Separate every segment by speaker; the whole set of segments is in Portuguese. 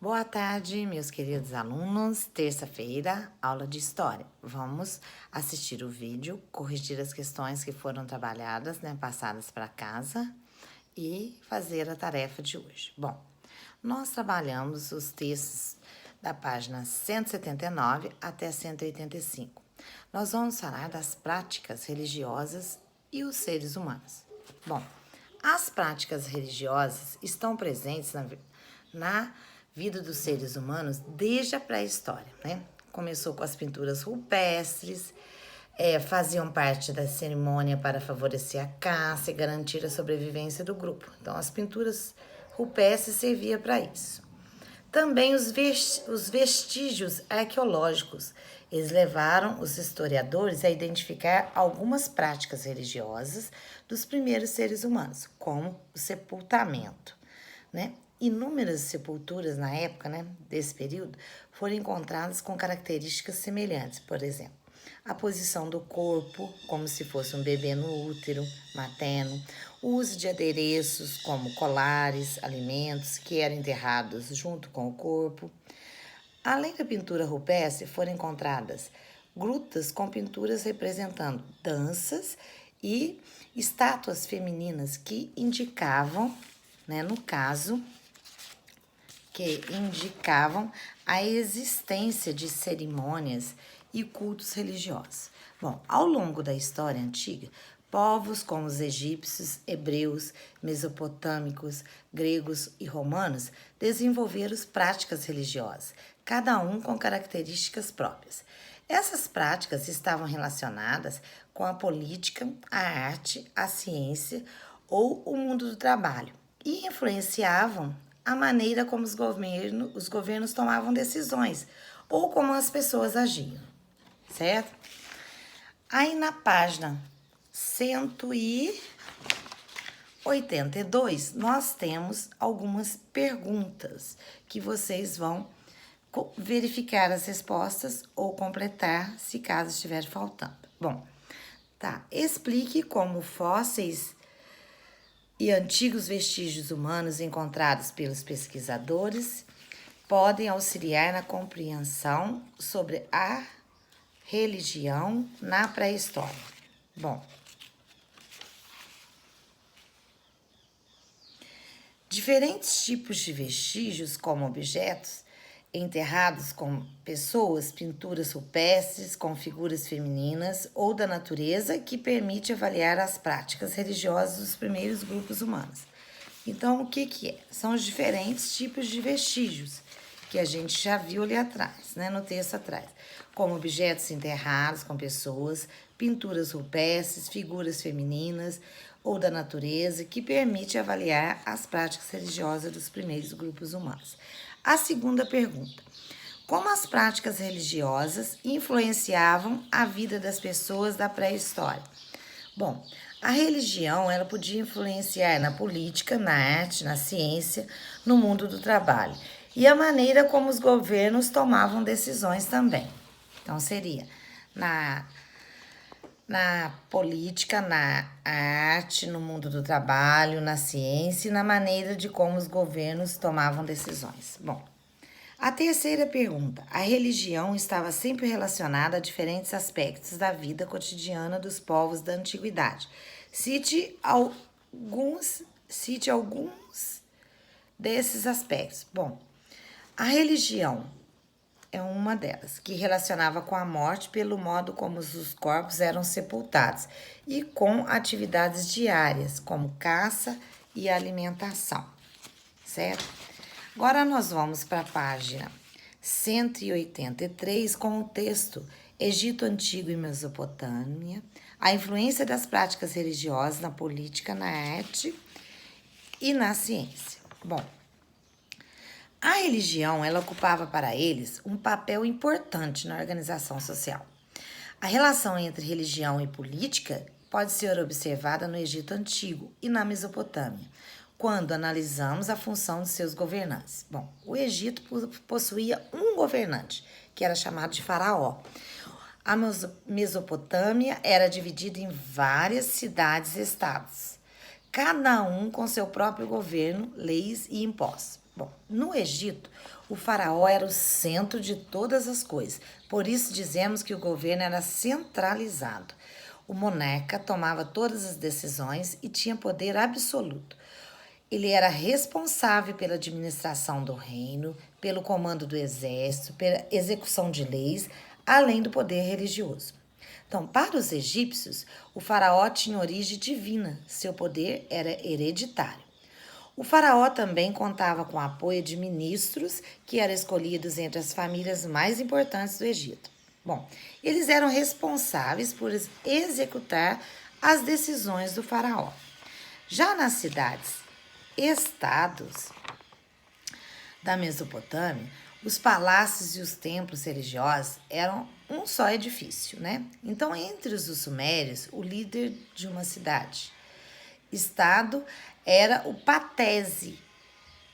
Speaker 1: Boa tarde, meus queridos alunos. Terça-feira, aula de História. Vamos assistir o vídeo, corrigir as questões que foram trabalhadas, passadas para casa e fazer a tarefa de hoje. Bom, nós trabalhamos os textos da página 179 até 185. Nós vamos falar das práticas religiosas e os seres humanos. Bom, as práticas religiosas estão presentes na vida dos seres humanos desde a pré-história, Começou com as pinturas rupestres, faziam parte da cerimônia para favorecer a caça e garantir a sobrevivência do grupo. Então, as pinturas rupestres serviam para isso. Também os vestígios arqueológicos. Eles levaram os historiadores a identificar algumas práticas religiosas dos primeiros seres humanos, como o sepultamento, Inúmeras sepulturas na época, desse período, foram encontradas com características semelhantes. Por exemplo, a posição do corpo, como se fosse um bebê no útero materno, o uso de adereços como colares, alimentos que eram enterrados junto com o corpo. Além da pintura rupestre, foram encontradas grutas com pinturas representando danças e estátuas femininas que indicavam, no caso, que indicavam a existência de cerimônias e cultos religiosos. Bom, ao longo da história antiga, povos como os egípcios, hebreus, mesopotâmicos, gregos e romanos desenvolveram práticas religiosas, cada um com características próprias. Essas práticas estavam relacionadas com a política, a arte, a ciência ou o mundo do trabalho e influenciavam a maneira como os governos tomavam decisões ou como as pessoas agiam, certo? Aí na página 182, nós temos algumas perguntas que vocês vão verificar as respostas ou completar se caso estiver faltando. Bom, explique como fósseis e antigos vestígios humanos encontrados pelos pesquisadores podem auxiliar na compreensão sobre a religião na pré-história. Bom, diferentes tipos de vestígios, como objetos enterrados com pessoas, pinturas rupestres com figuras femininas ou da natureza, que permite avaliar as práticas religiosas dos primeiros grupos humanos. Então, o que é? São os diferentes tipos de vestígios que a gente já viu ali atrás, no texto atrás, como objetos enterrados com pessoas, pinturas rupestres, figuras femininas ou da natureza, que permite avaliar as práticas religiosas dos primeiros grupos humanos. A segunda pergunta: como as práticas religiosas influenciavam a vida das pessoas da pré-história? Bom, a religião ela podia influenciar na política, na arte, na ciência, no mundo do trabalho e a maneira como os governos tomavam decisões também. Então, seria na política, na arte, no mundo do trabalho, na ciência e na maneira de como os governos tomavam decisões. Bom, a terceira pergunta: a religião estava sempre relacionada a diferentes aspectos da vida cotidiana dos povos da antiguidade. Cite alguns desses aspectos. Bom, a religião é uma delas, que relacionava com a morte pelo modo como os corpos eram sepultados e com atividades diárias, como caça e alimentação, certo? Agora nós vamos para a página 183 com o texto Egito Antigo e Mesopotâmia, a influência das práticas religiosas na política, na arte e na ciência. Bom, a religião, ela ocupava para eles um papel importante na organização social. A relação entre religião e política pode ser observada no Egito Antigo e na Mesopotâmia, quando analisamos a função de seus governantes. Bom, o Egito possuía um governante, que era chamado de faraó. A Mesopotâmia era dividida em várias cidades e estados, cada um com seu próprio governo, leis e impostos. Bom, no Egito, o faraó era o centro de todas as coisas. Por isso dizemos que o governo era centralizado. O monarca tomava todas as decisões e tinha poder absoluto. Ele era responsável pela administração do reino, pelo comando do exército, pela execução de leis, além do poder religioso. Então, para os egípcios, o faraó tinha origem divina, seu poder era hereditário. O faraó também contava com o apoio de ministros que eram escolhidos entre as famílias mais importantes do Egito. Bom, eles eram responsáveis por executar as decisões do faraó. Já nas cidades, estados da Mesopotâmia, os palácios e os templos religiosos eram um só edifício, né? Então, entre os sumérios, o líder de uma cidade, estado, era o patese,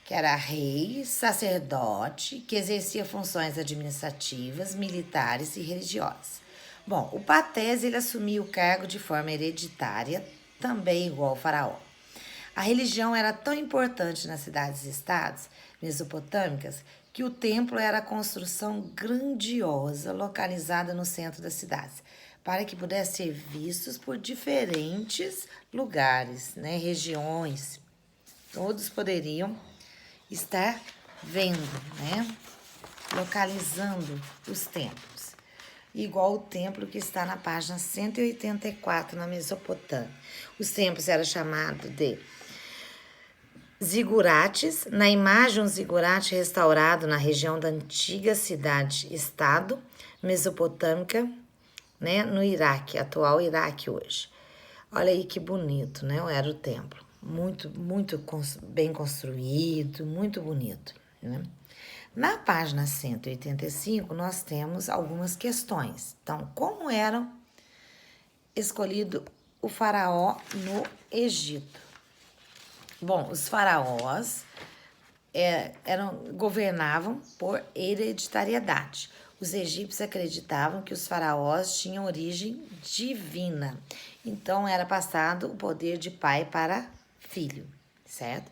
Speaker 1: que era rei, sacerdote, que exercia funções administrativas, militares e religiosas. Bom, o patese ele assumia o cargo de forma hereditária, também igual ao faraó. A religião era tão importante nas cidades e estados mesopotâmicas que o templo era a construção grandiosa localizada no centro das cidades, para que pudesse ser vistos por diferentes lugares, né, regiões. Todos poderiam estar vendo, né, localizando os templos. Igual o templo que está na página 184 na Mesopotâmia. Os templos eram chamados de zigurates. Na imagem, um zigurate restaurado na região da antiga cidade-estado mesopotâmica, né, no Iraque, atual Iraque hoje. Olha aí que bonito, né? Era o templo. Muito bem construído, muito bonito, né? Na página 185, nós temos algumas questões. Então, como era escolhido o faraó no Egito? Bom, os faraós governavam por hereditariedade. Os egípcios acreditavam que os faraós tinham origem divina. Então, era passado o poder de pai para filho, certo?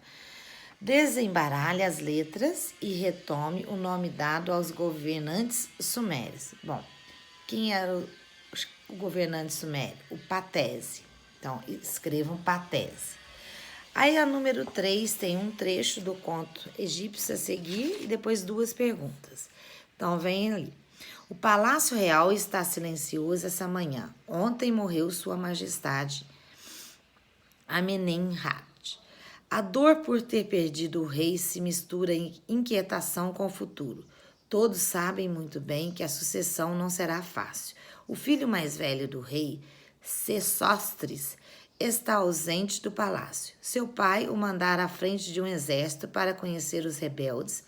Speaker 1: Desembaralhe as letras e retome o nome dado aos governantes sumérios. Bom, quem era o governante sumério? O Patese. Então, escrevam Patese. Aí, a número 3 tem um trecho do conto egípcio a seguir e depois duas perguntas. Então, vem ali. O Palácio Real está silencioso essa manhã. Ontem morreu Sua Majestade Amenemhat. A dor por ter perdido o rei se mistura em inquietação com o futuro. Todos sabem muito bem que a sucessão não será fácil. O filho mais velho do rei, Sesostris, está ausente do palácio. Seu pai o mandara à frente de um exército para conhecer os rebeldes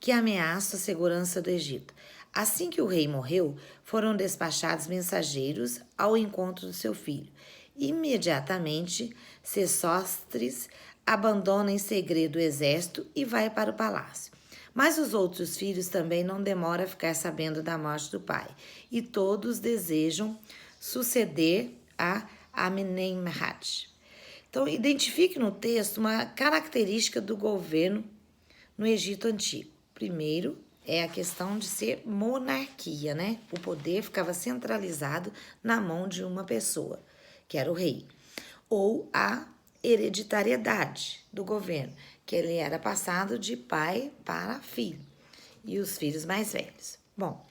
Speaker 1: que ameaçam a segurança do Egito. Assim que o rei morreu, foram despachados mensageiros ao encontro do seu filho. Imediatamente, Sesostris abandona em segredo o exército e vai para o palácio. Mas os outros filhos também não demoram a ficar sabendo da morte do pai, e todos desejam suceder a Amenemhat. Então, identifique no texto uma característica do governo no Egito Antigo. Primeiro, é a questão de ser monarquia, né? O poder ficava centralizado na mão de uma pessoa, que era o rei. Ou a hereditariedade do governo, que ele era passado de pai para filho, e os filhos mais velhos. Bom,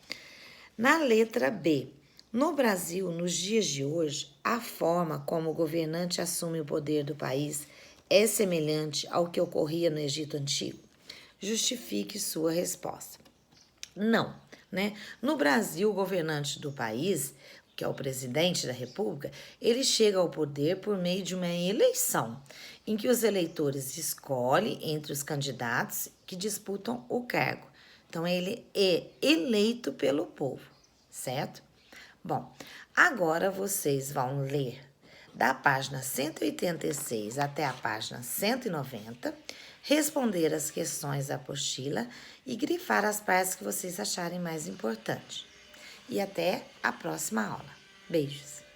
Speaker 1: na letra B, no Brasil, nos dias de hoje, a forma como o governante assume o poder do país é semelhante ao que ocorria no Egito Antigo? Justifique sua resposta. Não, né? No Brasil, o governante do país, que é o presidente da República, ele chega ao poder por meio de uma eleição, em que os eleitores escolhem entre os candidatos que disputam o cargo. Então, ele é eleito pelo povo, certo? Bom, agora vocês vão ler da página 186 até a página 190, responder as questões da apostila e grifar as partes que vocês acharem mais importantes. E até a próxima aula. Beijos!